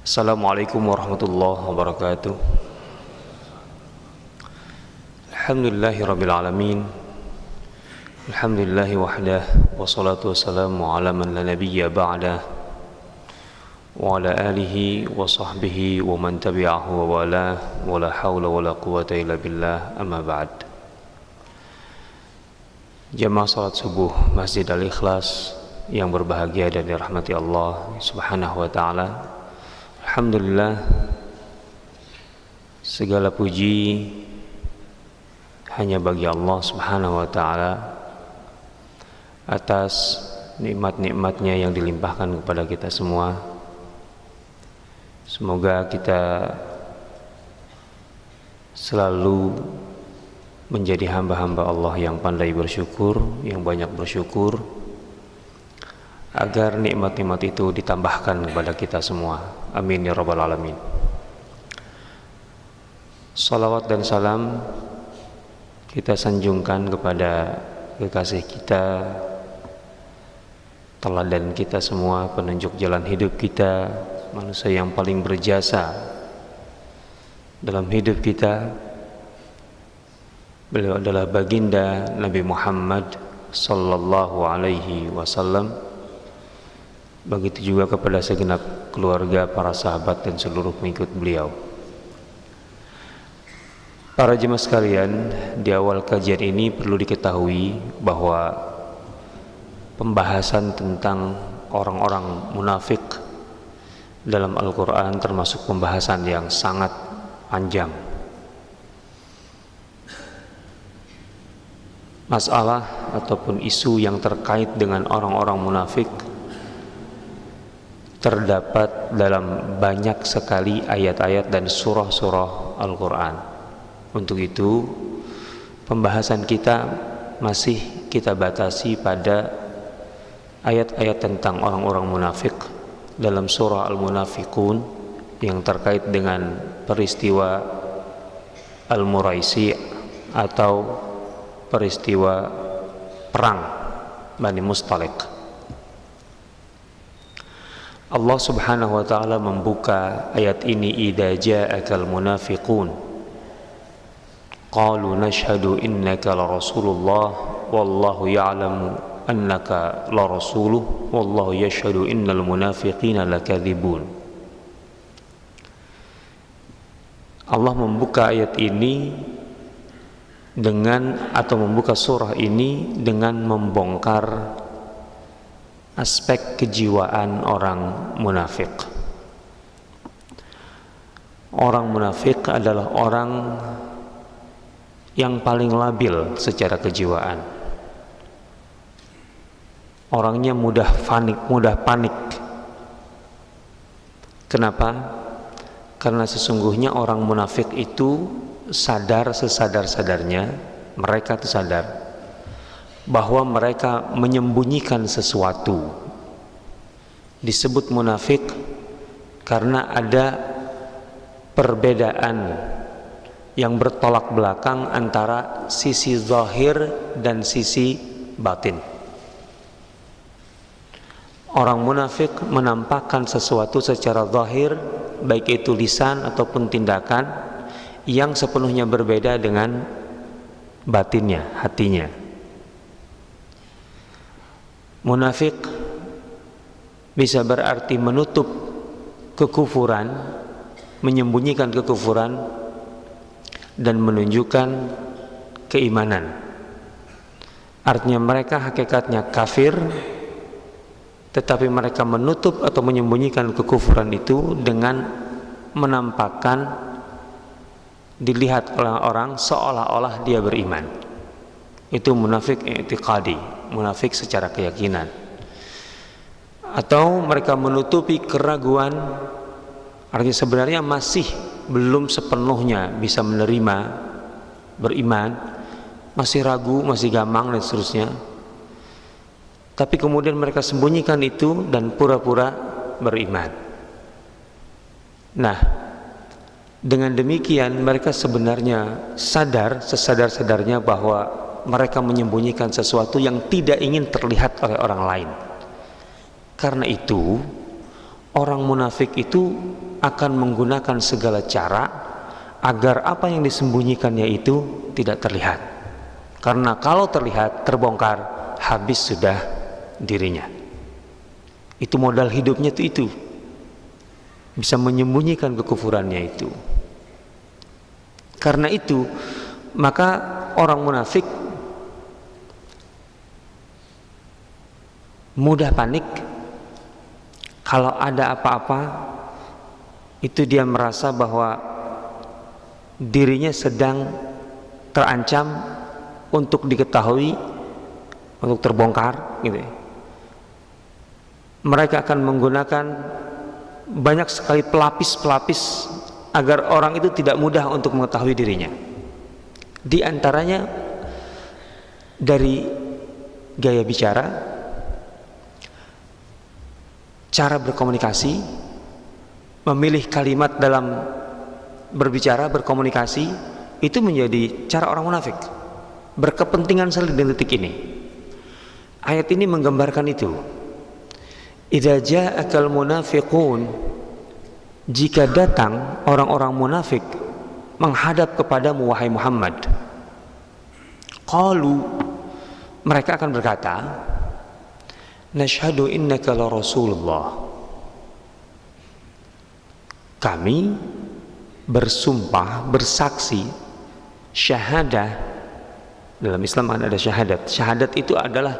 Assalamualaikum warahmatullahi wabarakatuh. Alhamdulillahirrabbilalamin. Alhamdulillahi wahdah. Wassalatu wassalamu ala man la nabiyya ba'dah, wa ala alihi wa sahbihi wa man tabi'ahu wa walah, wa la hawla wa la quwata illa billah, amma ba'd. Jamaah salat subuh Masjid Al-Ikhlas yang berbahagia dan dirahmati Allah subhanahu wa ta'ala, alhamdulillah, segala puji hanya bagi Allah subhanahu wa ta'ala atas nikmat-nikmatnya yang dilimpahkan kepada kita semua. Semoga kita selalu menjadi hamba-hamba Allah yang pandai bersyukur, yang banyak bersyukur, agar nikmat-nikmat itu ditambahkan kepada kita semua. Amin ya rabbal alamin. Salawat dan salam kita sanjungkan kepada kekasih kita, teladan kita semua, penunjuk jalan hidup kita, manusia yang paling berjasa dalam hidup kita. Beliau adalah baginda Nabi Muhammad sallallahu alaihi wasallam. Begitu juga kepada segenap keluarga, para sahabat dan seluruh pengikut beliau. Para jemaah sekalian, di awal kajian ini perlu diketahui bahwa pembahasan tentang orang-orang munafik dalam Al-Quran termasuk pembahasan yang sangat panjang. Masalah ataupun isu yang terkait dengan orang-orang munafik terdapat dalam banyak sekali ayat-ayat dan surah-surah Al-Quran. Untuk itu, pembahasan kita masih kita batasi pada ayat-ayat tentang orang-orang munafik dalam surah Al-Munafiqun yang terkait dengan peristiwa Al-Muraisi atau peristiwa perang Bani Mustaliq. Allah subhanahu wa ta'ala membuka ayat ini, idza ja'akal munafiqun qalu nashhadu innaka la rasulullah wallahu ya'lamu annaka la rasuluh wallahu yashhadu innal munafiqina lakadzibun. Allah membuka ayat ini dengan, atau membuka surah ini dengan membongkar aspek kejiwaan orang munafik. Orang munafik adalah orang yang paling labil secara kejiwaan. Orangnya mudah panik. Kenapa? Karena sesungguhnya orang munafik itu sadar sesadar-sadarnya, mereka itu sadar bahwa mereka menyembunyikan sesuatu. Disebut munafik karena ada perbedaan yang bertolak belakang antara sisi zahir dan sisi batin. Orang munafik menampakkan sesuatu secara zahir, baik itu lisan ataupun tindakan, yang sepenuhnya berbeda dengan batinnya, hatinya. Munafik bisa berarti menutup kekufuran, menyembunyikan kekufuran, dan menunjukkan keimanan. Artinya mereka hakikatnya kafir, tetapi mereka menutup atau menyembunyikan kekufuran itu dengan menampakkan, dilihat oleh orang seolah-olah dia beriman. Itu munafik i'tiqadi, munafik secara keyakinan. Atau mereka menutupi keraguan, artinya sebenarnya masih belum sepenuhnya bisa menerima, beriman, masih ragu, masih gamang dan seterusnya. Tapi kemudian mereka sembunyikan itu dan pura-pura beriman. Nah, dengan demikian mereka sebenarnya sadar, sesadar-sadarnya bahwa mereka menyembunyikan sesuatu yang tidak ingin terlihat oleh orang lain. Karena itu, orang munafik itu akan menggunakan segala cara agar apa yang disembunyikannya itu tidak terlihat. Karena kalau terlihat, terbongkar, habis sudah dirinya. Itu modal hidupnya itu. Bisa menyembunyikan kekufurannya itu. Karena itu, maka orang munafik mudah panik. Kalau ada apa-apa, itu dia merasa bahwa dirinya sedang terancam untuk diketahui, untuk terbongkar gitu ya. Mereka akan menggunakan banyak sekali pelapis-pelapis agar orang itu tidak mudah untuk mengetahui dirinya. Di antaranya dari gaya bicara, cara berkomunikasi, memilih kalimat dalam berbicara, berkomunikasi, itu menjadi cara orang munafik. Berkepentingan sekali di detik ini. Ayat ini menggambarkan itu. Idza ja'akal munafiqun, jika datang orang-orang munafik menghadap kepadamu wahai Muhammad, qalu, mereka akan berkata, nashhadu innaka la rasulullah, kami bersumpah, bersaksi, syahadah. Dalam Islam ada syahadat. Syahadat itu adalah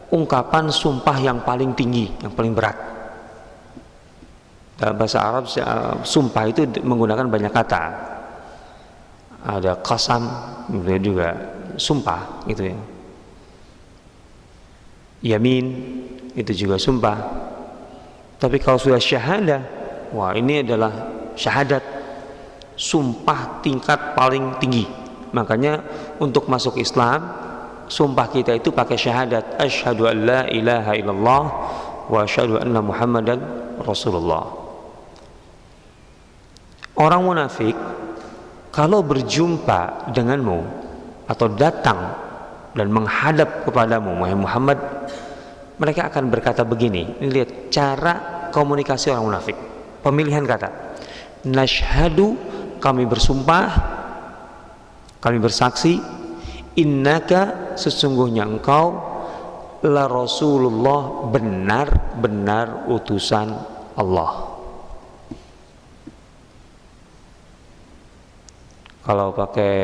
ungkapan sumpah yang paling tinggi, yang paling berat. Dalam bahasa Arab, sumpah itu menggunakan banyak kata. Ada qasam, juga sumpah gitu ya. Yamin itu juga sumpah. Tapi kalau sudah syahadah, wah ini adalah syahadat, sumpah tingkat paling tinggi. Makanya untuk masuk Islam, sumpah kita itu pakai syahadat, asyhadu an la ilaha illallah wa asyhadu anna muhammadan rasulullah. Orang munafik kalau berjumpa denganmu atau datang dan menghadap kepadamu wahai Muhammad, mereka akan berkata begini. Ini lihat cara komunikasi orang munafik, pemilihan kata. Nashhadu, kami bersumpah, kami bersaksi, innaka, sesungguhnya engkau, la rasulullah, benar-benar utusan Allah. Kalau pakai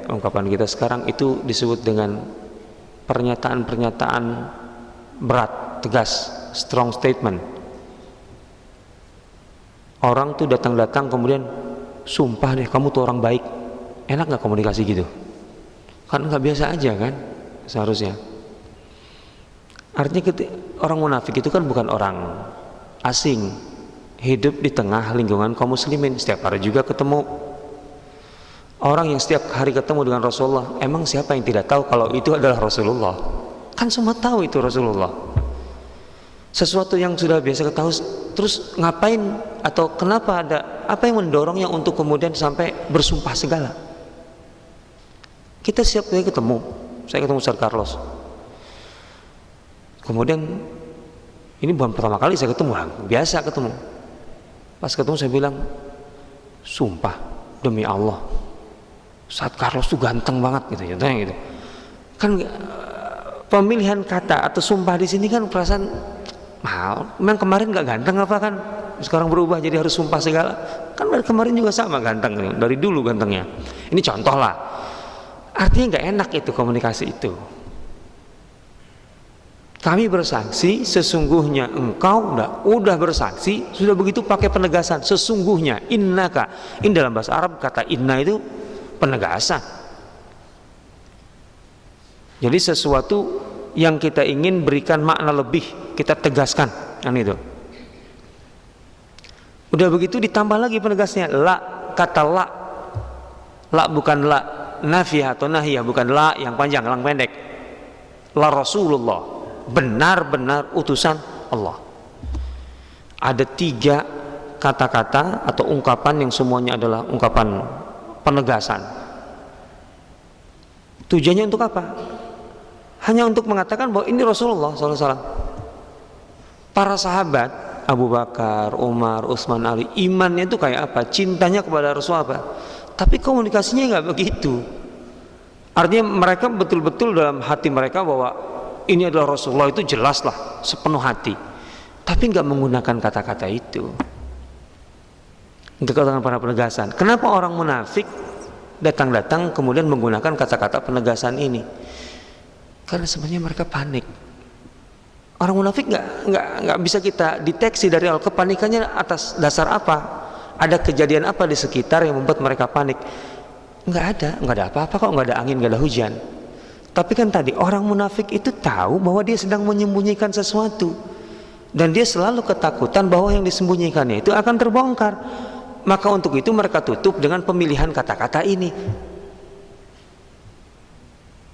ungkapan kita sekarang itu disebut dengan pernyataan-pernyataan berat, tegas, strong statement. Orang tuh datang-datang kemudian sumpah deh kamu tuh orang baik. Enak nggak komunikasi gitu? Kan nggak biasa aja kan seharusnya. Artinya orang munafik itu kan bukan orang asing, hidup di tengah lingkungan kaum muslimin, setiap hari juga ketemu. Orang yang setiap hari ketemu dengan Rasulullah, emang siapa yang tidak tahu kalau itu adalah Rasulullah? Kan semua tahu itu Rasulullah. Sesuatu yang sudah biasa ketahui, terus ngapain atau kenapa ada apa yang mendorongnya untuk kemudian sampai bersumpah segala? Kita setiap kali ketemu, saya ketemu Ustaz Carlos. Kemudian ini bukan pertama kali saya ketemu, biasa ketemu. Pas ketemu saya bilang, sumpah demi Allah, Ustaz Carlos tuh ganteng banget gitu, gitu. Kan pemilihan kata atau sumpah di sini kan perasaan mahal. Memang kemarin nggak ganteng apa kan? Sekarang berubah jadi harus sumpah segala. Kan kemarin juga sama ganteng, dari dulu gantengnya. Ini contoh lah. Artinya nggak enak itu komunikasi itu. Kami bersaksi, sesungguhnya engkau udah bersaksi, sudah begitu pakai penegasan, sesungguhnya, innaka. Ini dalam bahasa Arab kata inna itu penegasan. Jadi sesuatu yang kita ingin berikan makna lebih, kita tegaskan, kan itu. Udah begitu ditambah lagi penegasnya, la, kata la. La bukan la nafiyah atau nahiyah, bukan la yang panjang, yang pendek. La Rasulullah, benar-benar utusan Allah. Ada 3 kata-kata atau ungkapan yang semuanya adalah ungkapan penegasan. Tujuannya untuk apa? Hanya untuk mengatakan bahwa ini Rasulullah SAW. Para sahabat Abu Bakar, Umar, Utsman, Ali, imannya itu kayak apa, cintanya kepada Rasul apa, tapi komunikasinya nggak begitu. Artinya mereka betul-betul dalam hati mereka bahwa ini adalah Rasulullah, itu jelaslah sepenuh hati, tapi nggak menggunakan kata-kata itu, nggak katakan para penegasan. Kenapa orang munafik datang-datang kemudian menggunakan kata-kata penegasan ini? Karena sebenarnya mereka panik. Orang munafik nggak bisa kita deteksi dari awal kepanikannya atas dasar apa, ada kejadian apa di sekitar yang membuat mereka panik. Nggak ada apa-apa kok, nggak ada angin, nggak ada hujan. Tapi kan tadi orang munafik itu tahu bahwa dia sedang menyembunyikan sesuatu, dan dia selalu ketakutan bahwa yang disembunyikannya itu akan terbongkar. Maka untuk itu mereka tutup dengan pemilihan kata-kata ini.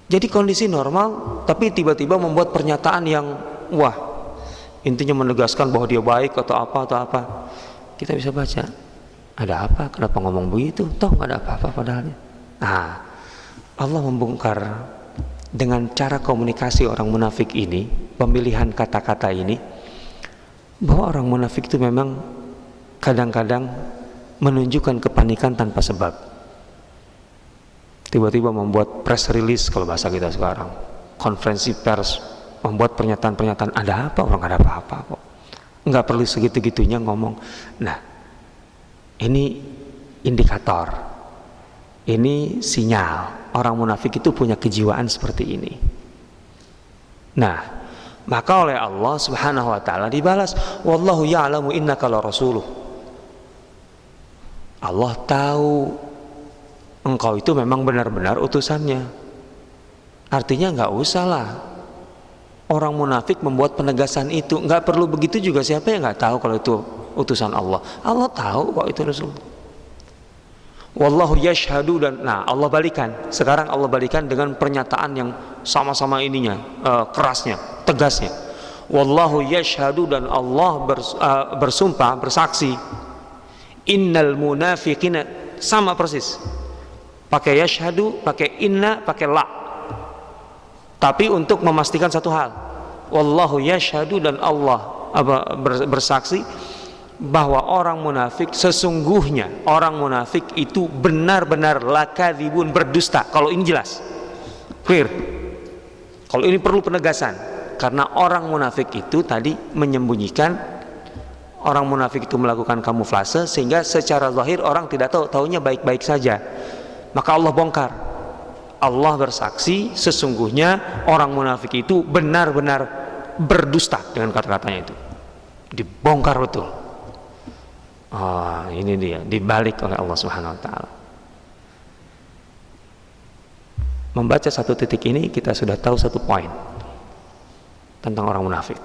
Jadi kondisi normal, tapi tiba-tiba membuat pernyataan yang wah, intinya menegaskan bahwa dia baik atau apa. Kita bisa baca, ada apa? Kenapa ngomong begitu? Toh nggak ada apa-apa padahalnya. Nah, Allah membongkar dengan cara komunikasi orang munafik ini, pemilihan kata-kata ini, bahwa orang munafik itu memang kadang-kadang menunjukkan kepanikan tanpa sebab. Tiba-tiba membuat press release kalau bahasa kita sekarang, konferensi pers, membuat pernyataan-pernyataan, ada apa? Orang ada apa-apa kok, nggak perlu segitu-gitunya ngomong. Nah, ini indikator, ini sinyal orang munafik itu punya kejiwaan seperti ini. Nah, maka oleh Allah Subhanahu wa taala dibalas, wallahu ya'lamu innaka la rasuluh. Allah tahu engkau itu memang benar-benar utusannya. Artinya nggak usahlah orang munafik membuat penegasan itu, nggak perlu begitu juga. Siapa yang nggak tahu kalau itu utusan Allah? Allah tahu kok itu Rasul. Wallahu yashhadu, dan nah Allah balikan. Sekarang Allah balikan dengan pernyataan yang sama-sama ininya, kerasnya, tegasnya. Wallahu yashhadu, dan Allah bersumpah, bersaksi. Innal munafiqina, sama persis. Pakai yashhadu, pakai inna, pakai la. Tapi untuk memastikan satu hal, wallahu yashhadu, dan Allah bersaksi bahwa orang munafik, sesungguhnya orang munafik itu benar-benar lakadzibun, berdusta. Kalau ini jelas, clear. Kalau ini perlu penegasan, karena orang munafik itu tadi menyembunyikan, orang munafik itu melakukan kamuflase sehingga secara zahir orang tidak tahu, taunya baik-baik saja. Maka Allah bongkar, Allah bersaksi sesungguhnya orang munafik itu benar-benar berdusta dengan kata-katanya itu. Dibongkar betul. Ini dia, dibalik oleh Allah Subhanahu wa taala. Membaca satu titik ini kita sudah tahu satu poin tentang orang munafik.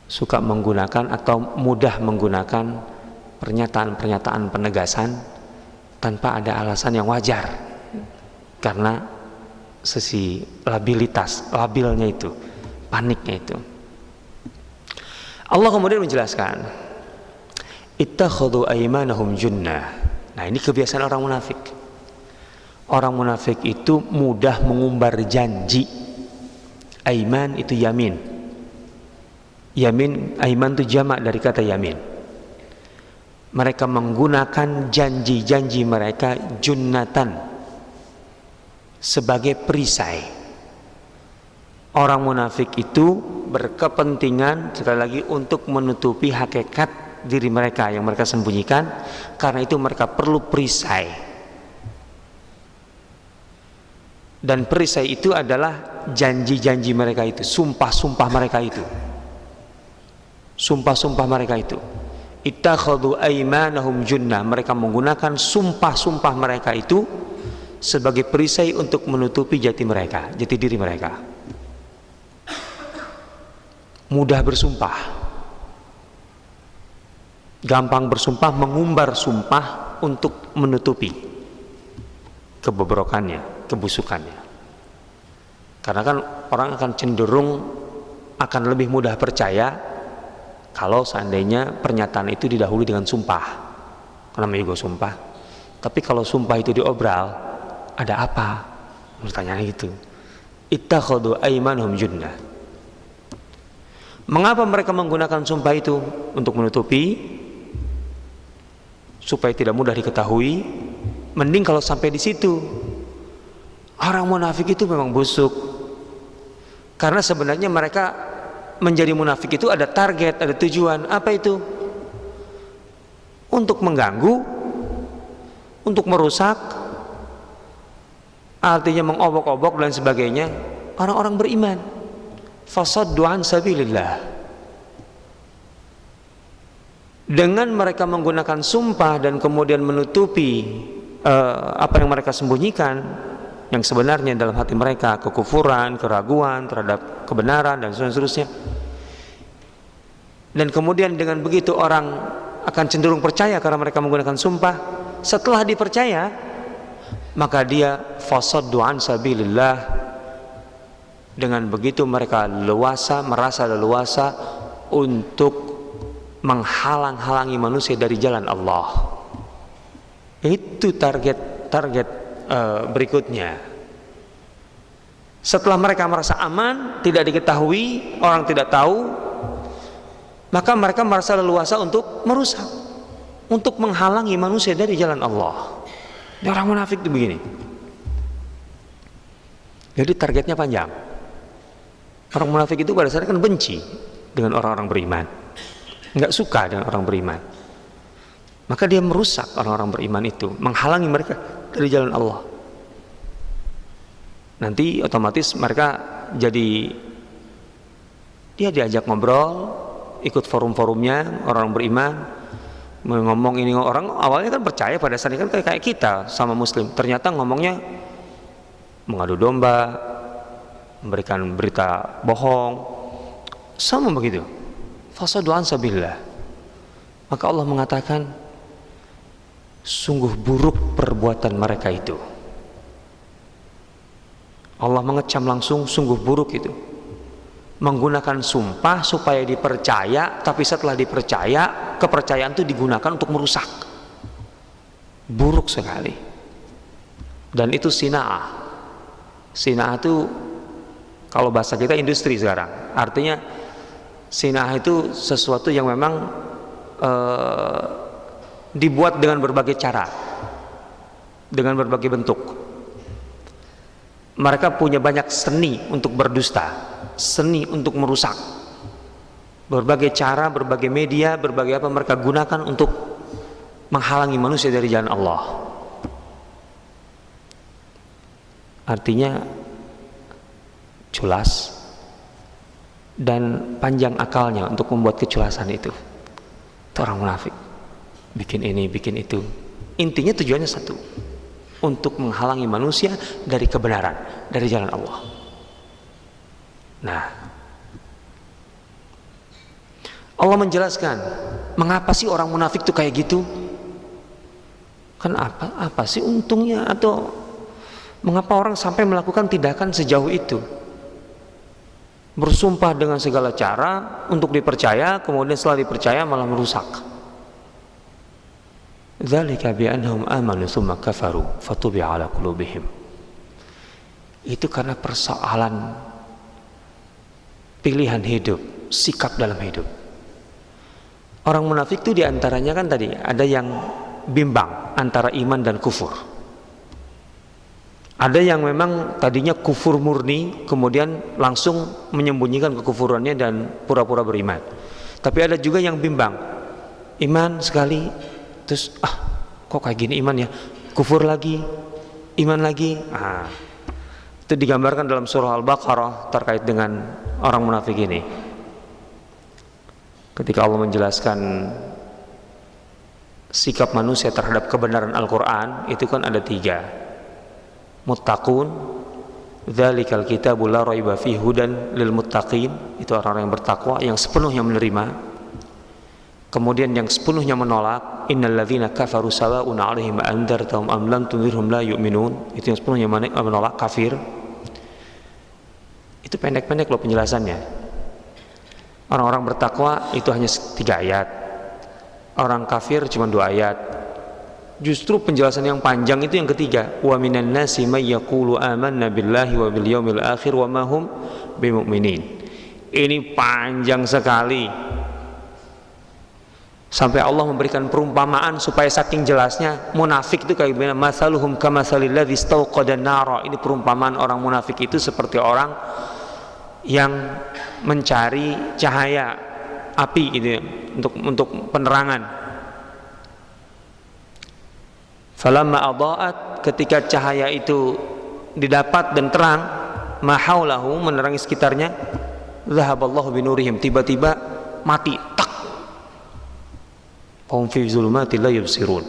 Suka menggunakan atau mudah menggunakan pernyataan-pernyataan penegasan tanpa ada alasan yang wajar, karena sisi labilnya itu, paniknya itu. Allah kemudian menjelaskan, ittakhadhu aymanahum junnah. Nah, ini kebiasaan orang munafik. Orang munafik itu mudah mengumbar janji. Aiman itu yamin. Aiman itu jamak dari kata yamin. Mereka menggunakan janji-janji mereka junnatan, sebagai perisai. Orang munafik itu berkepentingan sekali lagi untuk menutupi hakikat diri mereka yang mereka sembunyikan. Karena itu mereka perlu perisai, dan perisai itu adalah janji-janji mereka itu, sumpah-sumpah mereka itu, sumpah-sumpah mereka itu. Ittakhadhu aymanahum junnah, mereka menggunakan sumpah-sumpah mereka itu sebagai perisai untuk menutupi jati mereka, jati diri mereka. Mudah bersumpah, gampang bersumpah, mengumbar sumpah untuk menutupi kebobrokannya, kebusukannya. Karena kan orang akan cenderung akan lebih mudah percaya kalau seandainya pernyataan itu didahului dengan sumpah. Karena juga sumpah. Tapi kalau sumpah itu diobral, ada apa? Pertanyaan itu. Ittakhadhu aymanahum junnah. Mengapa mereka menggunakan sumpah itu? Untuk menutupi, supaya tidak mudah diketahui. Mending kalau sampai di situ. Orang munafik itu memang busuk, karena sebenarnya mereka menjadi munafik itu ada target, ada tujuan. Apa itu? Untuk mengganggu, untuk merusak, artinya mengobok-obok dan sebagainya orang-orang beriman. Fasaddu an sabilillah. Dengan mereka menggunakan sumpah dan kemudian menutupi apa yang mereka sembunyikan, yang sebenarnya dalam hati mereka, kekufuran, keraguan terhadap kebenaran dan seterusnya. Dan kemudian dengan begitu orang akan cenderung percaya karena mereka menggunakan sumpah. Setelah dipercaya, maka dia fasaddu an sabilillah. Dengan begitu mereka merasa leluasa untuk menghalang-halangi manusia dari jalan Allah. Itu target berikutnya. Setelah mereka merasa aman, tidak diketahui, orang tidak tahu, maka mereka merasa leluasa untuk merusak, untuk menghalangi manusia dari jalan Allah. Ini orang munafik itu begini. Jadi targetnya panjang. Orang munafik itu pada dasarnya kan benci dengan orang-orang beriman, nggak suka dengan orang beriman. Maka dia merusak orang-orang beriman itu, menghalangi mereka dari jalan Allah. Nanti otomatis mereka jadi, dia diajak ngobrol, ikut forum-forumnya orang beriman, ngomong ini. Orang awalnya kan percaya, pada dasarnya kan kayak kita sama muslim, ternyata ngomongnya mengadu domba, memberikan berita bohong, sama begitu. Fasaddu an sabilillah. Maka Allah mengatakan, sungguh buruk perbuatan mereka itu. Allah mengecam langsung, sungguh buruk itu. Menggunakan sumpah supaya dipercaya, tapi setelah dipercaya, kepercayaan itu digunakan untuk merusak. Buruk sekali. Dan itu sina'ah. Sina'ah itu kalau bahasa kita industri sekarang. Artinya sina'ah itu sesuatu yang memang dibuat dengan berbagai cara, dengan berbagai bentuk. Mereka punya banyak seni untuk berdusta, seni untuk merusak. Berbagai cara, berbagai media, berbagai apa mereka gunakan untuk menghalangi manusia dari jalan Allah. Artinya culas dan panjang akalnya untuk membuat keculasan itu. Itu orang munafik. Bikin ini, bikin itu. Intinya tujuannya satu, untuk menghalangi manusia dari kebenaran, dari jalan Allah. Nah, Allah menjelaskan mengapa sih orang munafik itu kayak gitu. Kan apa sih untungnya, atau mengapa orang sampai melakukan tindakan sejauh itu, bersumpah dengan segala cara untuk dipercaya, kemudian setelah dipercaya malah merusak. Dzalika bi'annahum amanu tsumma kafaru fatubi'a 'ala qulubihim. Itu karena persoalan pilihan hidup, sikap dalam hidup. Orang munafik itu diantaranya kan tadi ada yang bimbang antara iman dan kufur. Ada yang memang tadinya kufur murni, kemudian langsung menyembunyikan kekufurannya dan pura-pura beriman. Tapi ada juga yang bimbang, iman sekali, terus kok kayak gini iman ya, kufur lagi, iman lagi. Itu digambarkan dalam surah Al-Baqarah terkait dengan orang munafik ini. Ketika Allah menjelaskan sikap manusia terhadap kebenaran Al-Quran, itu kan ada 3. Muttaqun, dzalikal kitabu la raiba fihi hudan lil muttaqin, itu orang-orang yang bertakwa yang sepenuhnya menerima. Kemudian yang sepenuhnya menolak, innal ladzina kafaru sawa'un 'alaihim andzartahum am lam tunzirhum la yu'minun, itu yang sepenuhnya menolak, kafir. Itu pendek-pendek loh penjelasannya. Orang-orang bertakwa itu hanya 3 ayat, orang kafir cuma 2 ayat. Justru penjelasan yang panjang itu yang ketiga, wa minan nasi may yaqulu amanna billahi wa bil yaumil akhir wa ma hum bimu'minin. Ini panjang sekali. Sampai Allah memberikan perumpamaan supaya saking jelasnya munafik itu kayak gimana. Masaluhum kamasalil ladzi istauqada nara. Ini perumpamaan orang munafik itu seperti orang yang mencari cahaya api gitu ya, untuk penerangan. Falamma adaat, ketika cahaya itu didapat dan terang, mahaulahu, menerangi sekitarnya, zahaballahu binurihim, tiba-tiba mati, tak. Hum fi zulumati la yubsirun.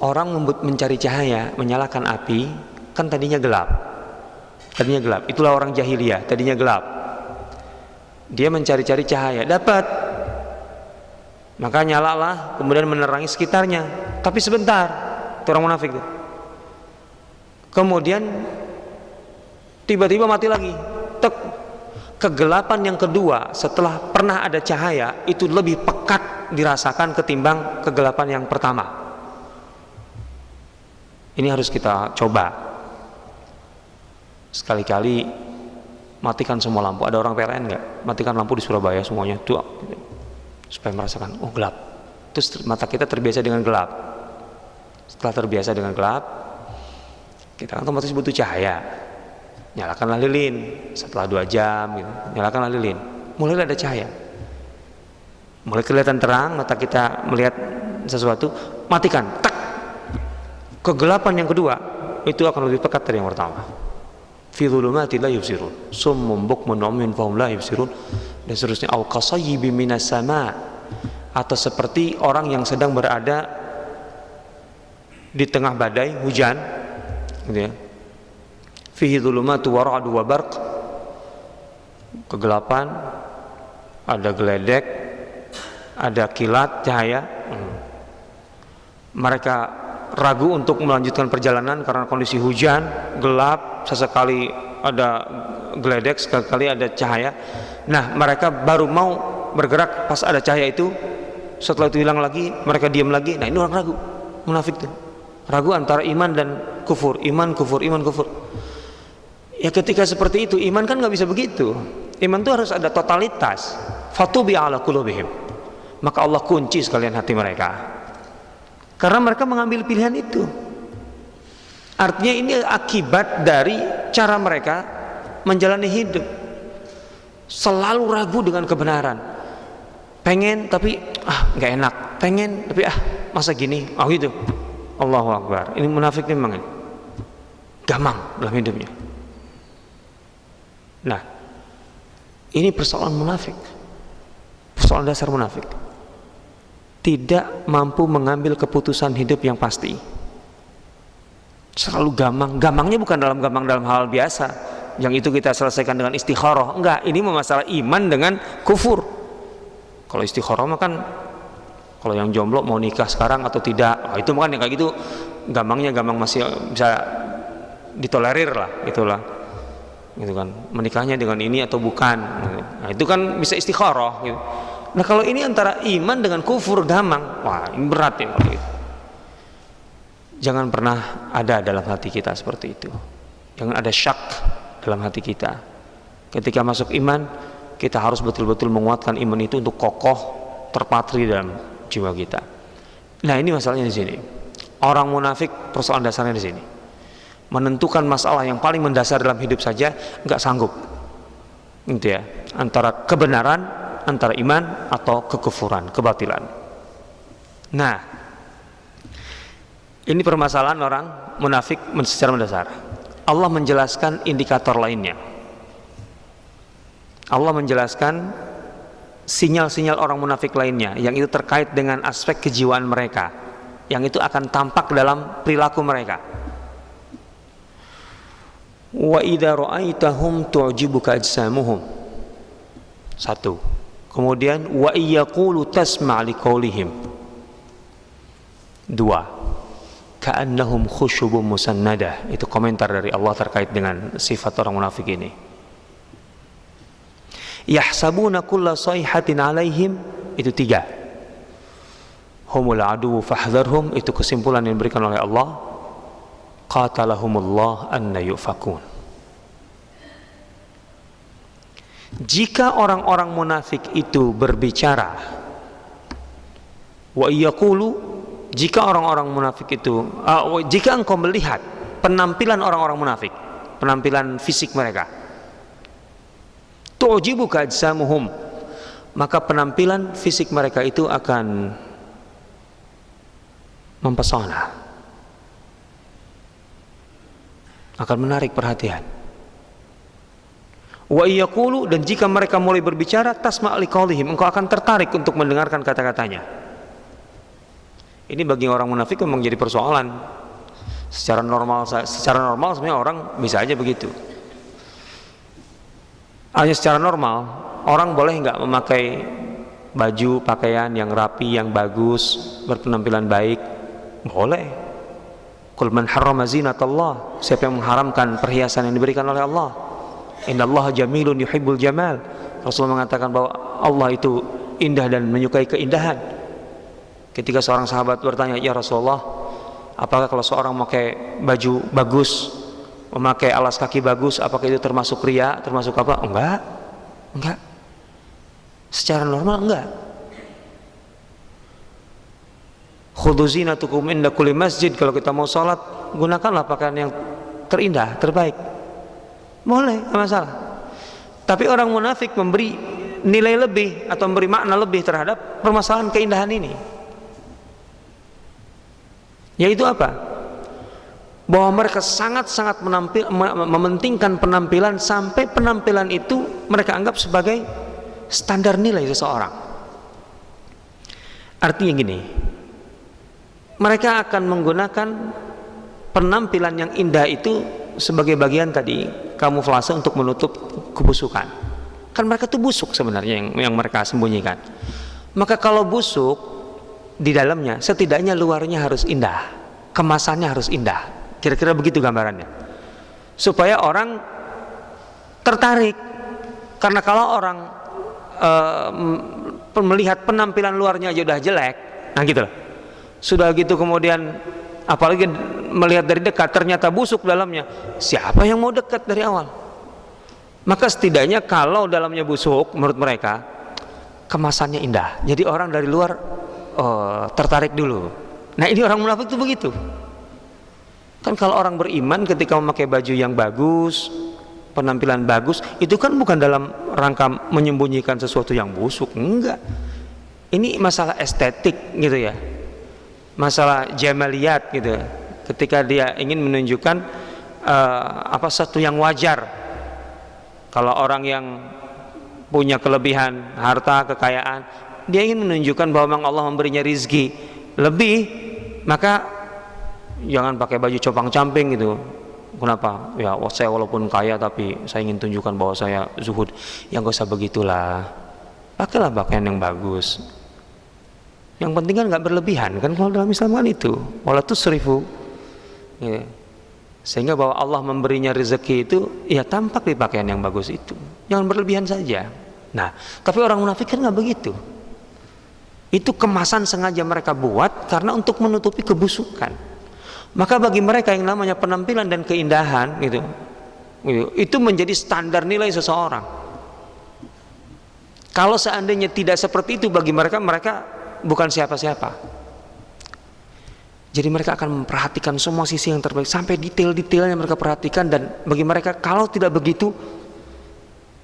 Orang mencari cahaya, menyalakan api, kan tadinya gelap. Tadinya gelap. Itulah orang jahiliyah, tadinya gelap. Dia mencari-cari cahaya, dapat. Maka nyalalah, kemudian menerangi sekitarnya. Tapi sebentar, itu orang munafik itu. Kemudian tiba-tiba mati lagi. Tek. Kegelapan yang kedua setelah pernah ada cahaya itu lebih pekat dirasakan ketimbang kegelapan yang pertama. Ini harus kita coba. Sekali-kali matikan semua lampu. Ada orang PLN nggak? Matikan lampu di Surabaya semuanya, tuh, supaya merasakan, oh gelap. Terus mata kita terbiasa dengan gelap. Setelah terbiasa dengan gelap, kita otomatis butuh cahaya. Nyalakanlah lilin. Setelah 2 jam gitu, nyalakanlah lilin. Mulai ada cahaya, mulai kelihatan terang, mata kita melihat sesuatu, matikan, tak. Kegelapan yang kedua itu akan lebih pekat dari yang pertama. Fi dhulumati la yubsirun, summum bukmun umyun fahum la yubsirun, dan seterusnya. Au qasayyibin minas sama, atau seperti orang yang sedang berada di tengah badai hujan gitu ya. Fihi dhulumatu wa ra'du wa barq, kegelapan, ada geledek, ada kilat cahaya. Mereka ragu untuk melanjutkan perjalanan karena kondisi hujan, gelap, sesekali ada geledek, sekali ada cahaya. Nah, mereka baru mau bergerak pas ada cahaya itu. Setelah itu hilang lagi, mereka diam lagi. Nah, ini orang ragu, munafik tuh. Ragu antara iman dan kufur, iman kufur, iman kufur. Ya ketika seperti itu, iman kan nggak bisa begitu. Iman itu harus ada totalitas. Fatubi ala qulubihim. Maka Allah kunci sekalian hati mereka. Karena mereka mengambil pilihan itu. Artinya ini akibat dari cara mereka menjalani hidup. Selalu ragu dengan kebenaran. Pengen tapi nggak enak. Pengen tapi masa gini? Gitu. Allahu Akbar. Ini munafik memang ini. Gamang dalam hidupnya. Nah, ini persoalan munafik. Persoalan dasar munafik. Tidak mampu mengambil keputusan hidup yang pasti. Selalu gamang. Gamangnya bukan gamang dalam hal biasa. Yang itu kita selesaikan dengan istikharah. Enggak, ini masalah iman dengan kufur. Kalau istikharah mah kan, kalau yang jomblo mau nikah sekarang atau tidak, itu kan yang kayak gitu, gamangnya gamang masih bisa ditolerir lah, itulah. Gitu kan, menikahnya dengan ini atau bukan. Nah, itu kan bisa istikharah gitu. Nah, kalau ini antara iman dengan kufur gamang, wah ini berat ya. Jangan pernah ada dalam hati kita seperti itu. Jangan ada syak dalam hati kita. Ketika masuk iman, kita harus betul-betul menguatkan iman itu untuk kokoh, terpatri dalam jiwa kita. Nah, ini masalahnya di sini. Orang munafik persoalan dasarnya di sini. Menentukan masalah yang paling mendasar dalam hidup saja nggak sanggup, gitu ya, antara kebenaran, antara iman atau kekufuran, kebatilan. Nah, ini permasalahan orang munafik secara mendasar. Allah menjelaskan indikator lainnya. Allah menjelaskan sinyal-sinyal orang munafik lainnya, yang itu terkait dengan aspek kejiwaan mereka, yang itu akan tampak dalam perilaku mereka. Wa idza ra'aitahum tu'jibuka ajsamuhum. 1. Kemudian wa iyaqulu tasma' liqaulihim. 2. Ka'annahum khusyubun musannadah. Itu komentar dari Allah terkait dengan sifat orang munafik ini. Yahsabuna kulla sayhatin 'alaihim. Itu 3. Humul adu fahdharhum. Itu kesimpulan yang diberikan oleh Allah. Qatalahumullah anna yufakun. Jika orang-orang munafik itu berbicara, wa yaqulu, jika orang-orang munafik itu jika engkau melihat penampilan orang-orang munafik, penampilan fisik mereka, tu'jibuka ajsamuhum, maka penampilan fisik mereka itu akan mempesona, akan menarik perhatian. Wa yaqulu, dan jika mereka mulai berbicara, tasma' liqaulihim, engkau akan tertarik untuk mendengarkan kata-katanya. Ini bagi orang munafik memang jadi persoalan. Secara normal sebenarnya orang bisa aja begitu. Hanya secara normal, orang boleh nggak memakai baju pakaian yang rapi, yang bagus, berpenampilan baik? Boleh. Qul man harrama zinatallah, siapa yang mengharamkan perhiasan yang diberikan oleh Allah? Innallaha jamilun yuhibbul jamal. Rasulullah mengatakan bahwa Allah itu indah dan menyukai keindahan. Ketika seorang sahabat bertanya, ya Rasulullah, apakah kalau seorang memakai baju bagus, memakai alas kaki bagus, apakah itu termasuk riya, termasuk apa? Enggak. Secara normal enggak. Khudhu zinatukum inda kulli masjid, kalau kita mau sholat, gunakanlah pakaian yang terindah, terbaik. Boleh, tidak masalah. Tapi orang munafik memberi nilai lebih atau memberi makna lebih terhadap permasalahan keindahan ini. Yaitu apa? Bahwa mereka sangat-sangat mementingkan penampilan, sampai penampilan itu mereka anggap sebagai standar nilai seseorang. Artinya gini, mereka akan menggunakan penampilan yang indah itu sebagai bagian tadi kamuflase untuk menutup kebusukan. Kan mereka tuh busuk sebenarnya yang mereka sembunyikan. Maka kalau busuk di dalamnya, setidaknya luarnya harus indah, kemasannya harus indah. Kira-kira begitu gambarannya, supaya orang tertarik. Karena kalau orang melihat penampilan luarnya aja udah jelek, nah gitu loh. Sudah gitu kemudian apalagi melihat dari dekat ternyata busuk dalamnya, siapa yang mau dekat dari awal? Maka setidaknya kalau dalamnya busuk, menurut mereka kemasannya indah, jadi orang dari luar tertarik dulu. Nah ini orang munafik itu begitu. Kan kalau orang beriman ketika memakai baju yang bagus, penampilan bagus, itu kan bukan dalam rangka menyembunyikan sesuatu yang busuk, enggak. Ini masalah estetik gitu ya, masalah jamaliyat gitu. Ketika dia ingin menunjukkan sesuatu yang wajar. Kalau orang yang punya kelebihan harta, kekayaan, dia ingin menunjukkan bahwa memang Allah memberinya rizki lebih, maka jangan pakai baju compang-camping gitu. Kenapa? Ya saya walaupun kaya tapi saya ingin tunjukkan bahwa saya zuhud. Yang gak usah begitulah, pakailah pakaian yang bagus. Yang penting kan gak berlebihan kan, kalau dalam Islam kan itu wala tusrifu ya. Sehingga bahwa Allah memberinya rezeki itu ya tampak di pakaian yang bagus itu, jangan berlebihan saja. Nah tapi orang munafik kan gak begitu. Itu kemasan sengaja mereka buat karena untuk menutupi kebusukan. Maka bagi mereka yang namanya penampilan dan keindahan itu menjadi standar nilai seseorang. Kalau seandainya tidak seperti itu, bagi mereka bukan siapa-siapa. Jadi mereka akan memperhatikan semua sisi yang terbaik, sampai detail-detailnya mereka perhatikan. Dan bagi mereka kalau tidak begitu,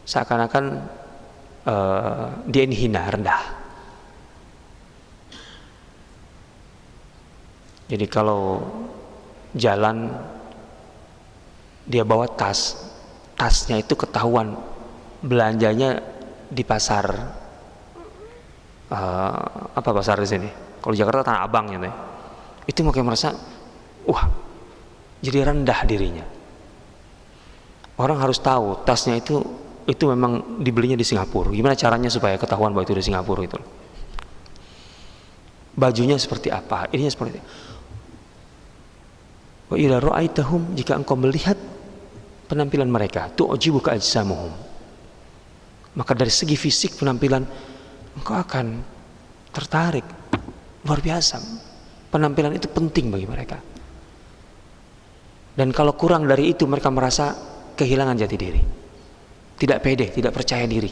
seakan-akan dia ini hina, rendah. Jadi kalau jalan dia bawa tasnya itu ketahuan belanjanya di pasar apa pasar di sini? Kalau Jakarta Tanah Abang gitu ya. Itu makanya merasa wah, jadi rendah dirinya. Orang harus tahu tasnya itu memang dibelinya di Singapura. Gimana caranya supaya ketahuan bahwa itu di Singapura itu? Bajunya seperti apa? Ininya seperti itu. Wa idza ra'aitahum, jika engkau melihat penampilan mereka, tu'jibuka ajsamuhum, maka dari segi fisik penampilan engkau akan tertarik. Luar biasa. Penampilan itu penting bagi mereka. Dan kalau kurang dari itu, mereka merasa kehilangan jati diri. tidak pede, tidak percaya diri.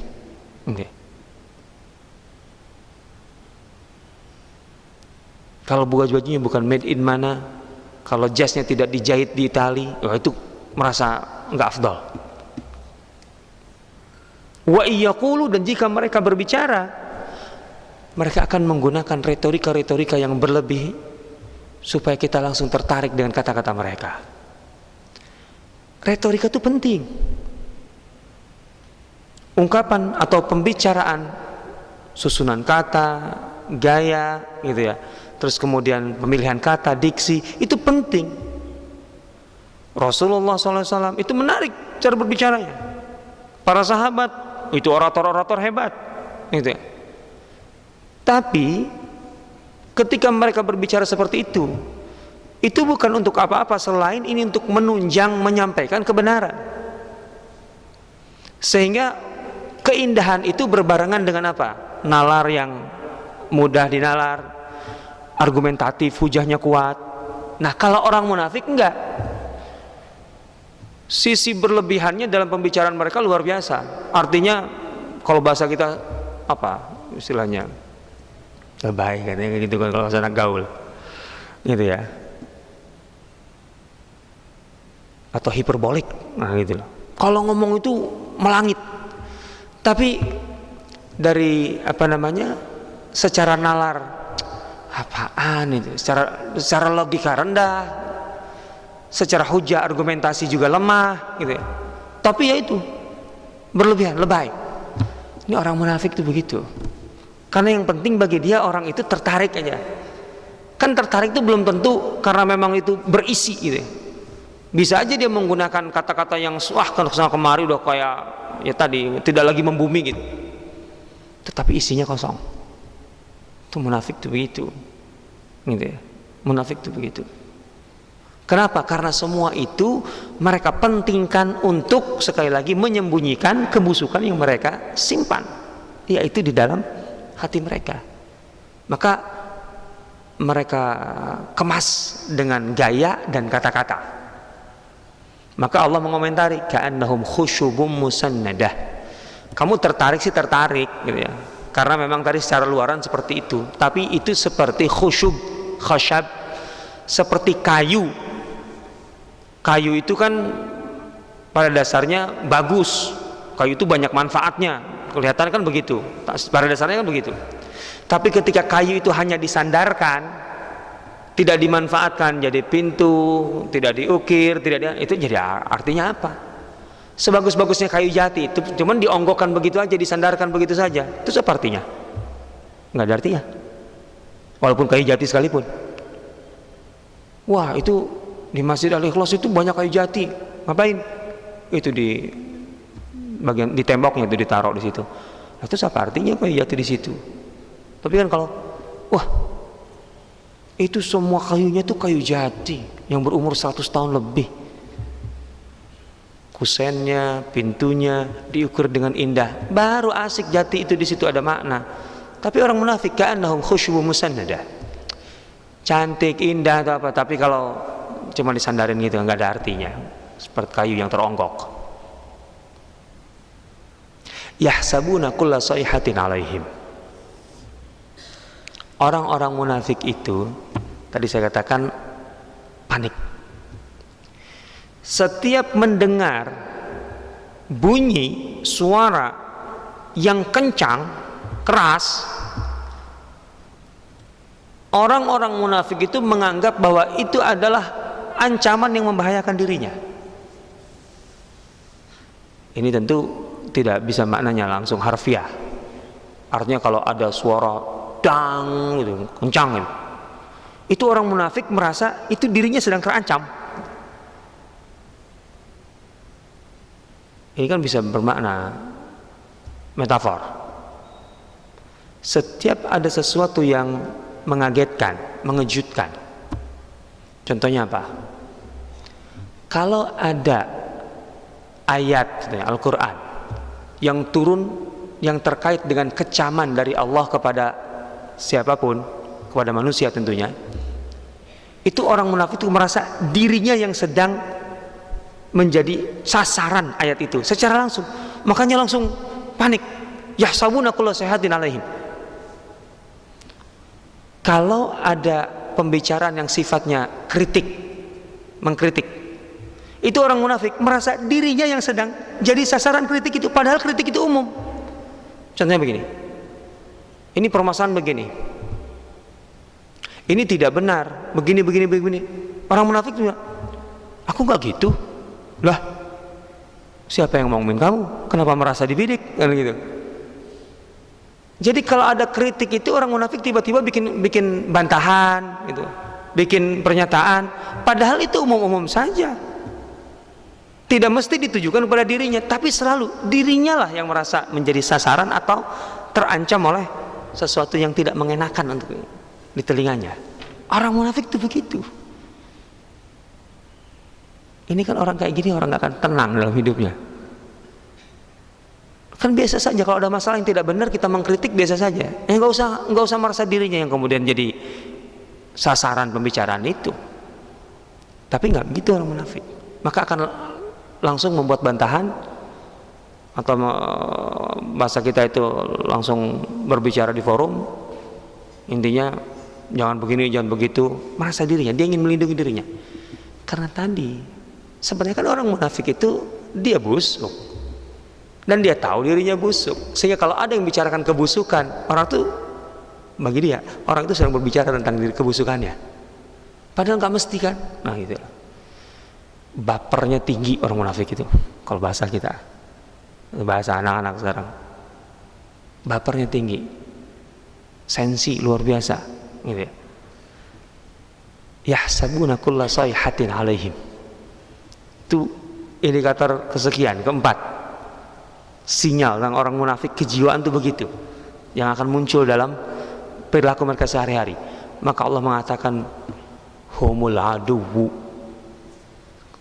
Okay. Kalau bajunya bukan made in mana, kalau jasnya tidak dijahit di Itali, itu merasa nggak afdal. Wa iyaqulu, dan jika mereka berbicara, mereka akan menggunakan retorika-retorika yang berlebih supaya kita langsung tertarik dengan kata-kata mereka. Retorika itu penting. Ungkapan atau pembicaraan, susunan kata, gaya, gitu ya. Terus kemudian pemilihan kata, diksi, itu penting. Rasulullah SAW itu menarik cara berbicaranya. Para sahabat itu orator-orator hebat, gitu ya. Tapi ketika mereka berbicara seperti itu bukan untuk apa-apa selain ini untuk menunjang, menyampaikan kebenaran. Sehingga keindahan itu berbarengan dengan apa? Nalar yang mudah dinalar, argumentatif, hujahnya kuat. Nah, kalau orang munafik enggak. Sisi berlebihannya dalam pembicaraan mereka luar biasa. Artinya kalau bahasa kita apa istilahnya? Lebay katanya gitu kan kalau bahasa anak gaul. Gitu ya. Atau hiperbolik. Nah, gitu loh. Kalau ngomong itu melangit. Tapi dari secara nalar, apaan itu, secara logika rendah, secara hujah argumentasi juga lemah, gitu ya. Tapi ya itu berlebihan, lebay. Ini orang munafik itu begitu. Karena yang penting bagi dia orang itu tertarik aja. Kan tertarik itu belum tentu karena memang itu berisi, gitu ya. Bisa aja dia menggunakan kata-kata yang kesana kemari udah kayak ya tadi, tidak lagi membumi gitu. Tetapi isinya kosong. Itu munafik itu begitu. Gitu ya. Munafik itu begitu. Kenapa? Karena semua itu mereka pentingkan untuk sekali lagi menyembunyikan kebusukan yang mereka simpan, yaitu di dalam hati mereka. Maka mereka kemas dengan gaya dan kata-kata. Maka Allah mengomentari ka'annahum khusyubum musannadah. Kamu tertarik sih tertarik gitu ya. Karena memang tadi secara luaran seperti itu, tapi itu seperti khusyab, seperti kayu. Kayu itu kan pada dasarnya bagus. Kayu itu banyak manfaatnya. Kelihatan kan begitu. Pada dasarnya kan begitu. Tapi ketika kayu itu hanya disandarkan, tidak dimanfaatkan jadi pintu, tidak diukir, itu jadi artinya apa? Sebagus-bagusnya kayu jati itu cuman dionggokkan begitu aja, disandarkan begitu saja, itu apa artinya? Nggak ada artinya, walaupun kayu jati sekalipun. Wah, itu di Masjid Al-Ikhlas itu banyak kayu jati, ngapain? Itu di bagian di temboknya itu ditaruh di situ. Nah, itu apa artinya kayu jati di situ? Tapi kan kalau itu semua kayunya tuh kayu jati yang berumur 100 tahun lebih. Kusennya, pintunya diukur dengan indah. Baru asik jati itu, di situ ada makna. Tapi orang munafik ka'annahum khusyubun musannadah. Cantik, indah atau apa, tapi kalau cuma disandarin gitu enggak ada artinya. Seperti kayu yang teronggok. Yahsabuna kulla sayhatin 'alaihim. Orang-orang munafik itu tadi saya katakan panik. Setiap mendengar bunyi suara yang kencang, keras, orang-orang munafik itu menganggap bahwa itu adalah ancaman yang membahayakan dirinya. Ini tentu tidak bisa maknanya langsung harfiah. Artinya kalau ada suara dang gitu, kencang gitu, itu orang munafik merasa itu dirinya sedang terancam. Ini kan bisa bermakna metafor. Setiap ada sesuatu yang mengagetkan, mengejutkan. Contohnya apa? Kalau ada ayat Al-Quran yang turun yang terkait dengan kecaman dari Allah kepada siapapun, kepada manusia tentunya, itu orang munafik itu merasa dirinya yang sedang menjadi sasaran ayat itu secara langsung. makanya langsung panik. Yahsabuna kulla sayhatin alaihim. Kalau ada pembicaraan yang sifatnya kritik, mengkritik, itu orang munafik merasa dirinya yang sedang jadi sasaran kritik itu, padahal kritik itu umum. Contohnya begini, ini permasalahan begini, ini tidak benar, begini. Orang munafik juga, aku nggak gitu. Lah, siapa yang ngomongin kamu? Kenapa merasa dibidik? Kan gitu. Jadi kalau ada kritik itu orang munafik tiba-tiba bikin bantahan gitu, bikin pernyataan, padahal itu umum-umum saja. Tidak mesti ditujukan kepada dirinya, tapi selalu dirinya lah yang merasa menjadi sasaran atau terancam oleh sesuatu yang tidak mengenakan untuk di telinganya. Orang munafik itu begitu. Ini kan orang kayak gini orang gak akan tenang dalam hidupnya. Kan biasa saja kalau ada masalah yang tidak benar kita mengkritik biasa saja. Nggak usah merasa dirinya yang kemudian jadi sasaran pembicaraan itu. Tapi nggak begitu orang munafik. Maka akan langsung membuat bantahan atau bahasa kita itu langsung berbicara di forum. Intinya jangan begini, jangan begitu. Merasa dirinya, dia ingin melindungi dirinya. Karena tadi sebenarnya kan orang munafik itu dia busuk. Dan dia tahu dirinya busuk, sehingga kalau ada yang bicarakan kebusukan, orang itu bagi dia, orang itu sedang berbicara tentang diri kebusukannya. Padahal nggak mesti kan? Nah gitu. Bapernya tinggi orang munafik itu, kalau bahasa kita, bahasa anak-anak sekarang. Bapernya tinggi, sensi luar biasa, gitu ya. Yahsabuna kulla sayhatin alaihim. Itu indikator kesekian, keempat. Sinyal tentang orang munafik, kejiwaan itu begitu yang akan muncul dalam perilaku mereka sehari-hari. Maka Allah mengatakan humul aduwu.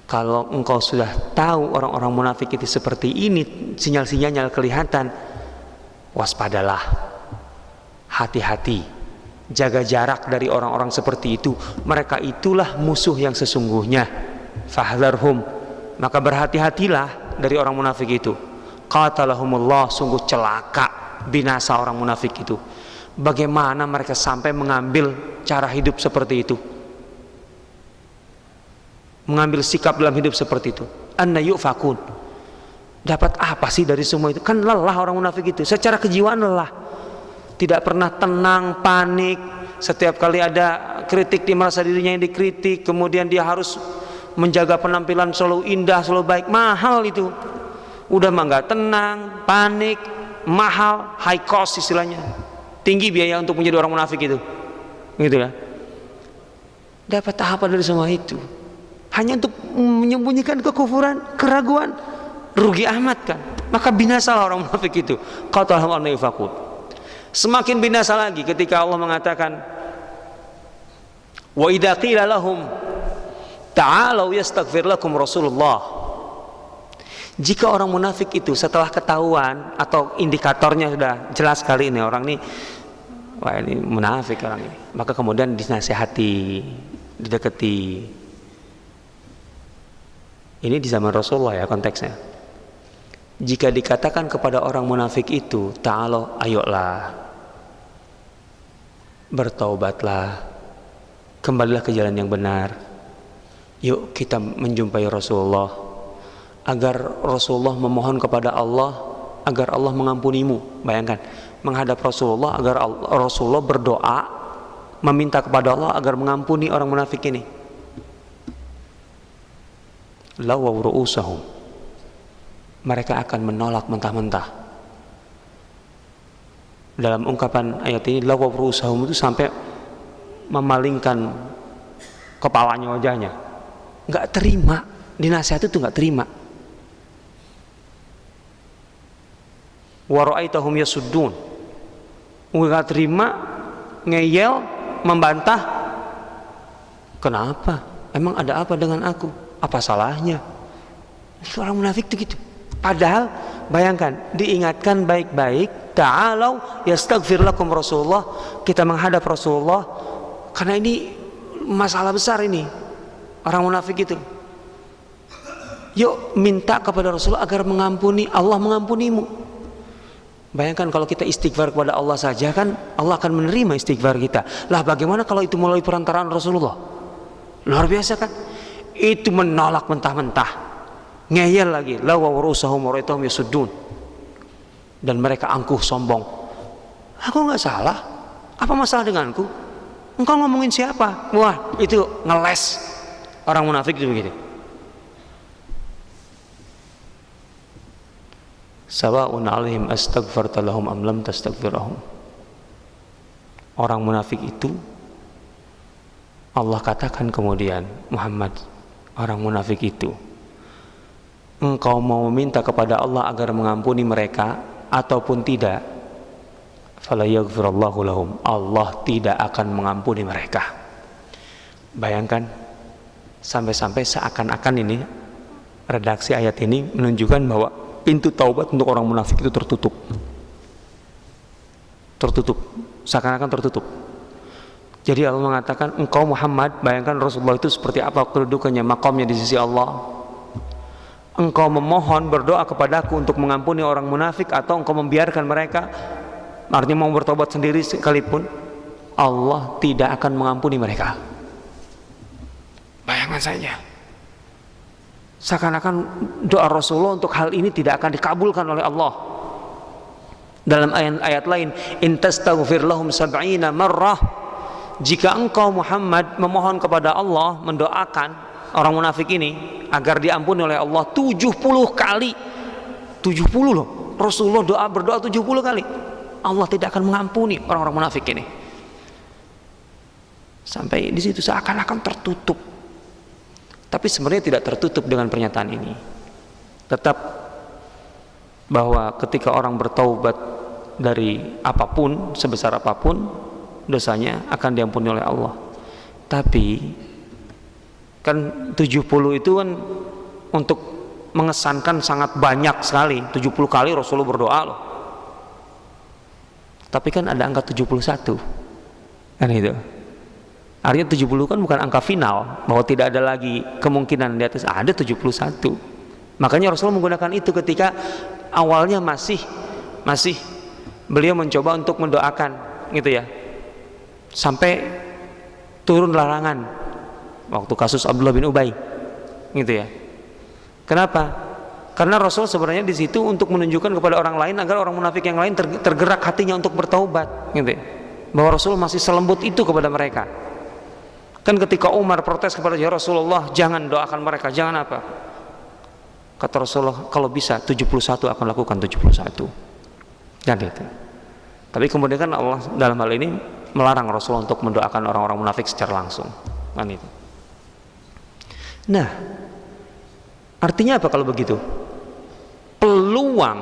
Kalau engkau sudah tahu orang-orang munafik itu seperti ini, sinyal-sinyalnya kelihatan, waspadalah, hati-hati, jaga jarak dari orang-orang seperti itu. Mereka itulah musuh yang sesungguhnya. Fahdharhum, maka berhati-hatilah dari orang munafik itu. Qatalahumullah, sungguh celaka, binasa orang munafik itu. Bagaimana mereka sampai mengambil cara hidup seperti itu, mengambil sikap dalam hidup seperti itu. Anna yufakun, dapat apa sih dari semua itu? Kan lelah orang munafik itu, secara kejiwaan lelah, tidak pernah tenang, panik. Setiap kali ada kritik dia merasa dirinya yang dikritik, kemudian dia harus menjaga penampilan selalu indah, selalu baik. Mahal itu. Udah mah nggak tenang, panik, mahal, high cost istilahnya, tinggi biaya untuk menjadi orang munafik itu, gitu ya. Dapat apa dari semua itu? Hanya untuk menyembunyikan kekufuran, keraguan, rugi amat kan. Maka binasalah orang munafik itu. Qatalahum anna yufakun. Semakin binasa lagi ketika Allah mengatakan, wa idza qila lahum ta'alu yastaghfir lakum Rasulullah. Jika orang munafik itu setelah ketahuan atau indikatornya sudah jelas sekali ini orang ini, wah ini munafik orang ini, maka kemudian dinasihati, didekati. Ini di zaman Rasulullah ya konteksnya. Jika dikatakan kepada orang munafik itu, ta'ala, ayolah, bertaubatlah, kembalilah ke jalan yang benar, yuk kita menjumpai Rasulullah, agar Rasulullah memohon kepada Allah agar Allah mengampunimu. Bayangkan, menghadap Rasulullah agar Rasulullah berdoa meminta kepada Allah agar mengampuni orang munafik ini. Lawaw ru'usahum, mereka akan menolak mentah-mentah. Dalam ungkapan ayat ini, lawaw ru'usahum itu sampai memalingkan kepalanya, wajahnya, nggak terima, dinasihati itu nggak terima. Wa ra'aitahum yasuddun, nggak terima, ngeyel, membantah. Kenapa? Emang ada apa dengan aku? Apa salahnya? Orang munafik itu gitu. Padahal bayangkan, diingatkan baik-baik, ta'alau yastaghfir lakum Rasulullah, kita menghadap Rasulullah, karena ini masalah besar ini orang munafik itu. Yuk minta kepada Rasulullah agar mengampuni, Allah mengampunimu. Bayangkan kalau kita istighfar kepada Allah saja, kan Allah akan menerima istighfar kita. Lah bagaimana kalau itu melalui perantaraan Rasulullah? Luar biasa kan? Itu menolak mentah-mentah, ngeyel lagi, la wa rusahum wa raitahum yasuddun, dan mereka angkuh sombong. Aku nggak salah, apa masalah denganku? Engkau ngomongin siapa? Wah, itu ngeles. Orang munafik itu begitu. Sawa'un 'alaihim astaghfarta lahum am lam tastaghfir lahum. Orang munafik itu Allah katakan kemudian, Muhammad, orang munafik itu, engkau mau meminta kepada Allah agar mengampuni mereka ataupun tidak, fala yaghfirallahu lahum, Allah tidak akan mengampuni mereka. Bayangkan, sampai-sampai seakan-akan ini redaksi ayat ini menunjukkan bahwa pintu taubat untuk orang munafik itu tertutup, seakan-akan tertutup. Jadi Allah mengatakan, engkau Muhammad, bayangkan Rasulullah itu seperti apa kedudukannya, makamnya di sisi Allah. Engkau memohon, berdoa kepadaku untuk mengampuni orang munafik, atau engkau membiarkan mereka, artinya mau bertobat sendiri sekalipun, Allah tidak akan mengampuni mereka. Bayangkan saja, seakan-akan doa Rasulullah untuk hal ini tidak akan dikabulkan oleh Allah. Dalam ayat lain, in tastaghfir lahum 70 marrah, jika engkau Muhammad memohon kepada Allah, mendoakan orang munafik ini agar diampuni oleh Allah 70 kali, 70 loh, Rasulullah berdoa 70 kali, Allah tidak akan mengampuni orang-orang munafik ini. Sampai di situ seakan-akan tertutup. Tapi sebenarnya tidak tertutup dengan pernyataan ini. Tetap bahwa ketika orang bertaubat dari apapun, sebesar apapun, dosanya akan diampuni oleh Allah. Tapi kan 70 itu kan untuk mengesankan sangat banyak sekali. 70 kali Rasulullah berdoa loh. Tapi kan ada angka 71, kan itu. Artinya 70 kan bukan angka final, bahwa tidak ada lagi kemungkinan di atas, ada 71. Makanya Rasulullah menggunakan itu ketika awalnya masih beliau mencoba untuk mendoakan gitu ya, sampai turun larangan waktu kasus Abdullah bin Ubay gitu ya. Kenapa? Karena Rasul sebenarnya di situ untuk menunjukkan kepada orang lain agar orang munafik yang lain tergerak hatinya untuk bertaubat gitu ya. Bahwa Rasul masih selembut itu kepada mereka. Kan ketika Umar protes kepada Rasulullah, jangan doakan mereka, jangan apa? Kata Rasulullah, kalau bisa 71 akan lakukan 71. Dan itu. Tapi kemudian kan Allah dalam hal ini melarang Rasulullah untuk mendoakan orang-orang munafik secara langsung. Kan itu. Nah, artinya apa kalau begitu? Peluang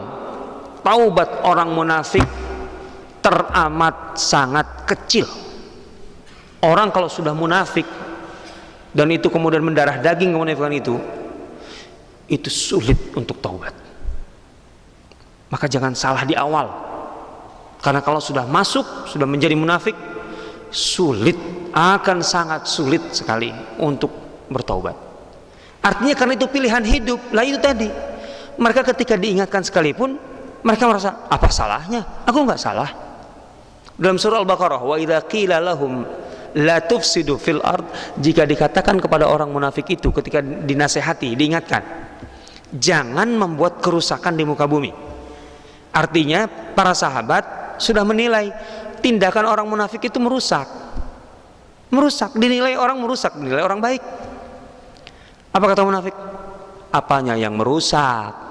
taubat orang munafik teramat sangat kecil. Orang kalau sudah munafik dan itu kemudian mendarah daging kemunafikan itu sulit untuk taubat. Maka jangan salah di awal. Karena kalau sudah masuk, sudah menjadi munafik, sulit, akan sangat sulit sekali untuk bertaubat. Artinya karena itu pilihan hidup. Lah itu tadi, mereka ketika diingatkan sekalipun, mereka merasa, apa salahnya? Aku nggak salah. Dalam surah Al-Baqarah, wa idza qila lahum la tufsidu fil ard, jika dikatakan kepada orang munafik itu ketika dinasehati, diingatkan, jangan membuat kerusakan di muka bumi. Artinya para sahabat sudah menilai tindakan orang munafik itu merusak, dinilai orang merusak, dinilai orang baik. Apa kata munafik? Apanya yang merusak?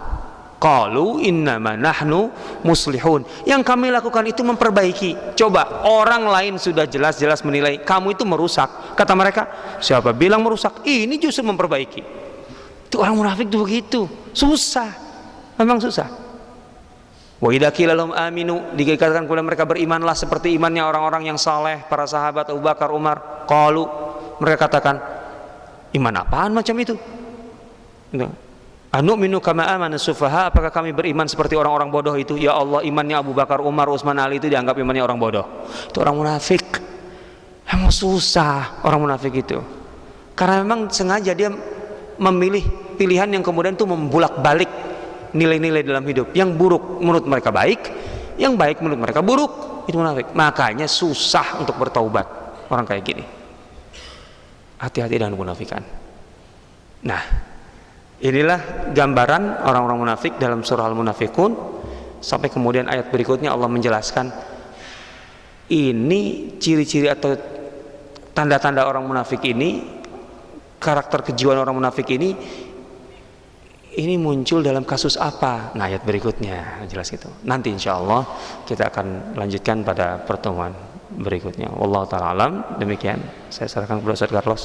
Qalu innama nahnu muslihun. Yang kami lakukan itu memperbaiki. Coba orang lain sudah jelas-jelas menilai kamu itu merusak. Kata mereka, siapa bilang merusak? Ini justru memperbaiki. Itu orang munafik itu begitu. Susah. Memang susah. Wa idza qila lahum aminu, dikatakan kepada mereka berimanlah seperti imannya orang-orang yang saleh, para sahabat Abu Bakar, Umar. Qalu, mereka katakan, iman apaan macam itu? Anu'minu kama amana sufaha, apakah kami beriman seperti orang-orang bodoh itu? Ya Allah, imannya Abu Bakar, Umar, Utsman, Ali itu dianggap imannya orang bodoh. Itu orang munafik. Emang susah orang munafik itu. Karena memang sengaja dia memilih pilihan yang kemudian tuh membulak-balik nilai-nilai dalam hidup. Yang buruk menurut mereka baik, yang baik menurut mereka buruk. Itu munafik. Makanya susah untuk bertaubat orang kayak gini. Hati-hati dengan kemunafikan. Nah, inilah gambaran orang-orang munafik dalam surah Al-Munafikun. Sampai kemudian ayat berikutnya Allah menjelaskan ini ciri-ciri atau tanda-tanda orang munafik ini, karakter kejiwaan orang munafik ini muncul dalam kasus apa? Nah, ayat berikutnya jelas itu. Nanti insya Allah kita akan lanjutkan pada pertemuan berikutnya. Wallahu ta'ala alam. Demikian saya serahkan kepada Ustaz Carlos.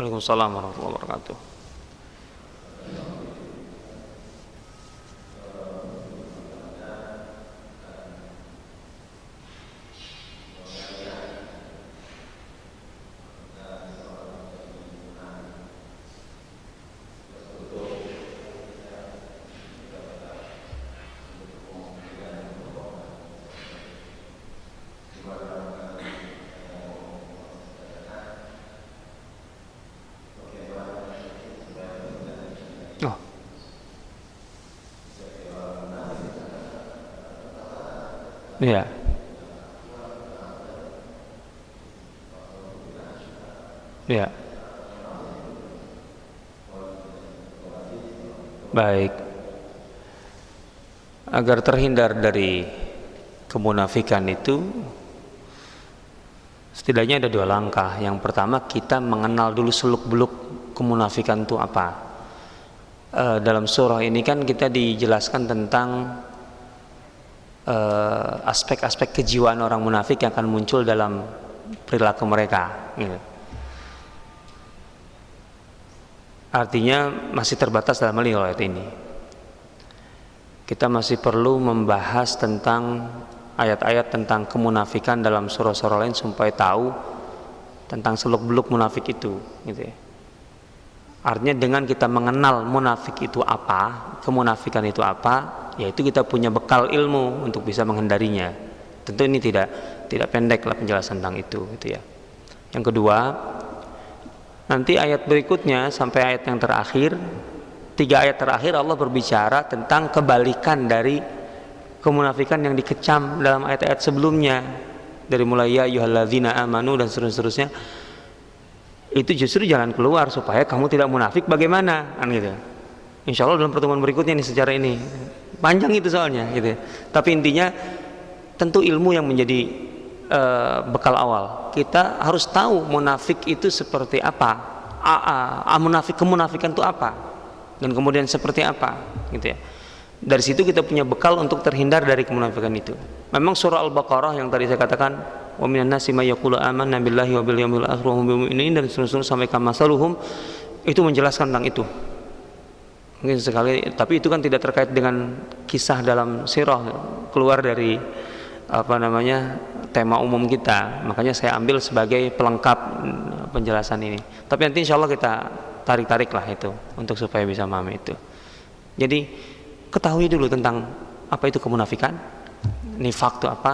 Waalaikumsalam warahmatullahi wabarakatuh. Oh. Iya. Iya. Baik. Agar terhindar dari kemunafikan itu setidaknya ada dua langkah. Yang pertama, kita mengenal dulu seluk-beluk kemunafikan itu apa. Dalam surah ini kan kita dijelaskan tentang aspek-aspek kejiwaan orang munafik yang akan muncul dalam perilaku mereka gitu. Artinya masih terbatas dalam ayat ini. Kita masih perlu membahas tentang ayat-ayat tentang kemunafikan dalam surah-surah lain supaya tahu tentang seluk-beluk munafik itu gitu ya. Artinya dengan kita mengenal munafik itu apa, kemunafikan itu apa, yaitu kita punya bekal ilmu untuk bisa menghindarinya. Tentu ini tidak pendek lah penjelasan tentang itu gitu ya. Yang kedua, nanti ayat berikutnya sampai ayat yang terakhir, 3 ayat terakhir Allah berbicara tentang kebalikan dari kemunafikan yang dikecam dalam ayat-ayat sebelumnya. Dari mulai ya ayyuhalladzina amanu dan seterusnya. Itu justru jalan keluar supaya kamu tidak munafik bagaimana kan gitu. Insya Allah dalam pertemuan berikutnya nih secara ini panjang itu soalnya gitu. Tapi intinya tentu ilmu yang menjadi bekal awal. Kita harus tahu munafik itu seperti apa, kemunafikan itu apa, dan kemudian seperti apa gitu ya. Dari situ kita punya bekal untuk terhindar dari kemunafikan itu. Memang surah Al-Baqarah yang tadi saya katakan wa minan nasi may yaqulu amanna billahi wa bil yaumil akhir wa hum bimu'minin dan seterusnya sampai kamasaluhum itu menjelaskan tentang itu. Mungkin sekali, tapi itu kan tidak terkait dengan kisah dalam sirah, keluar dari tema umum kita. Makanya saya ambil sebagai pelengkap penjelasan ini. Tapi nanti insya Allah kita tarik-tarik lah itu untuk supaya bisa memahami itu. Jadi ketahui dulu tentang apa itu kemunafikan, nifak itu apa,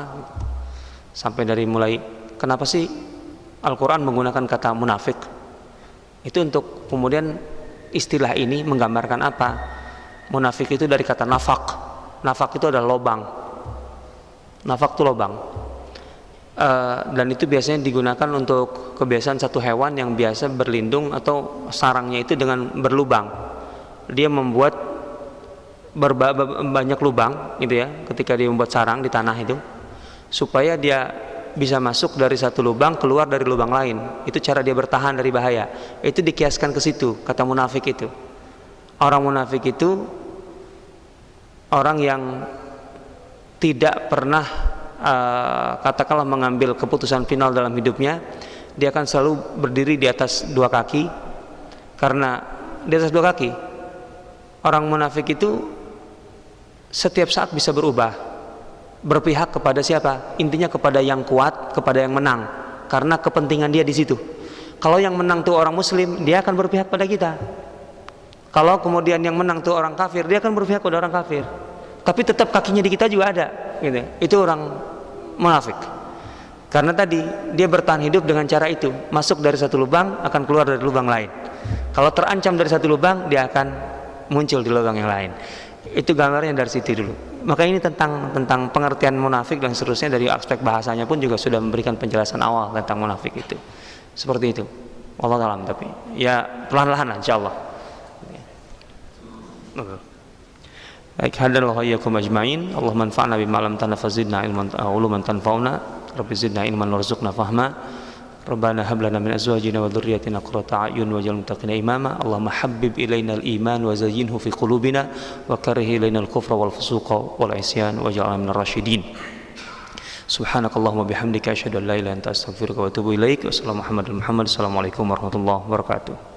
sampai dari mulai kenapa sih Al-Quran menggunakan kata munafik itu untuk kemudian istilah ini menggambarkan apa. Munafik itu dari kata nafak. Nafak itu adalah lobang. Nafak itu lobang. Dan itu biasanya digunakan untuk kebiasaan satu hewan yang biasa berlindung atau sarangnya itu dengan berlubang. Dia membuat banyak lubang gitu ya ketika dia membuat sarang di tanah itu supaya dia bisa masuk dari satu lubang keluar dari lubang lain. Itu cara dia bertahan dari bahaya. Itu dikiaskan ke situ kata munafik itu. Orang munafik itu orang yang tidak pernah katakanlah mengambil keputusan final dalam hidupnya. Dia akan selalu berdiri di atas 2 kaki. Karena di atas 2 kaki orang munafik itu setiap saat bisa berubah, berpihak kepada siapa? Intinya kepada yang kuat, kepada yang menang, karena kepentingan dia di situ. Kalau yang menang tuh orang muslim, dia akan berpihak pada kita. Kalau kemudian yang menang tuh orang kafir, dia akan berpihak pada orang kafir. Tapi tetap kakinya di kita juga ada, gitu. Itu orang munafik. Karena tadi dia bertahan hidup dengan cara itu, masuk dari satu lubang akan keluar dari lubang lain. Kalau terancam dari satu lubang, dia akan muncul di lubang yang lain. Itu gambarnya dari situ dulu. Maka ini tentang pengertian munafik dan seterusnya, dari aspek bahasanya pun juga sudah memberikan penjelasan awal tentang munafik itu. Seperti itu. Wallahu a'lam, tapi ya perlahan-lahan insyaallah. Baik, hadallahu iyyakum ajmain. Allahumma anfa'na bima 'allamtana fazidna ilman uluman tanfa'una. Rabbi zidna ilman warzuqna fahma. Rabbana hab lana min azwajina wa dhurriyyatina qurrata a'yun waj'alna muttaqina imama. Allahumma habbib ilaina al-iman wa zayyinhu fi qulubina wa karrih ilaina al-kufra wal fusuqa wal 'isyan waj'alna minar rasyidin. Subhanakallahumma bihamdika asyhadu an la ilaha illa anta astaghfiruka wa atubu ilaik. Wassalamu Muhammadan Muhammad. Assalamualaikum warahmatullahi wabarakatuh.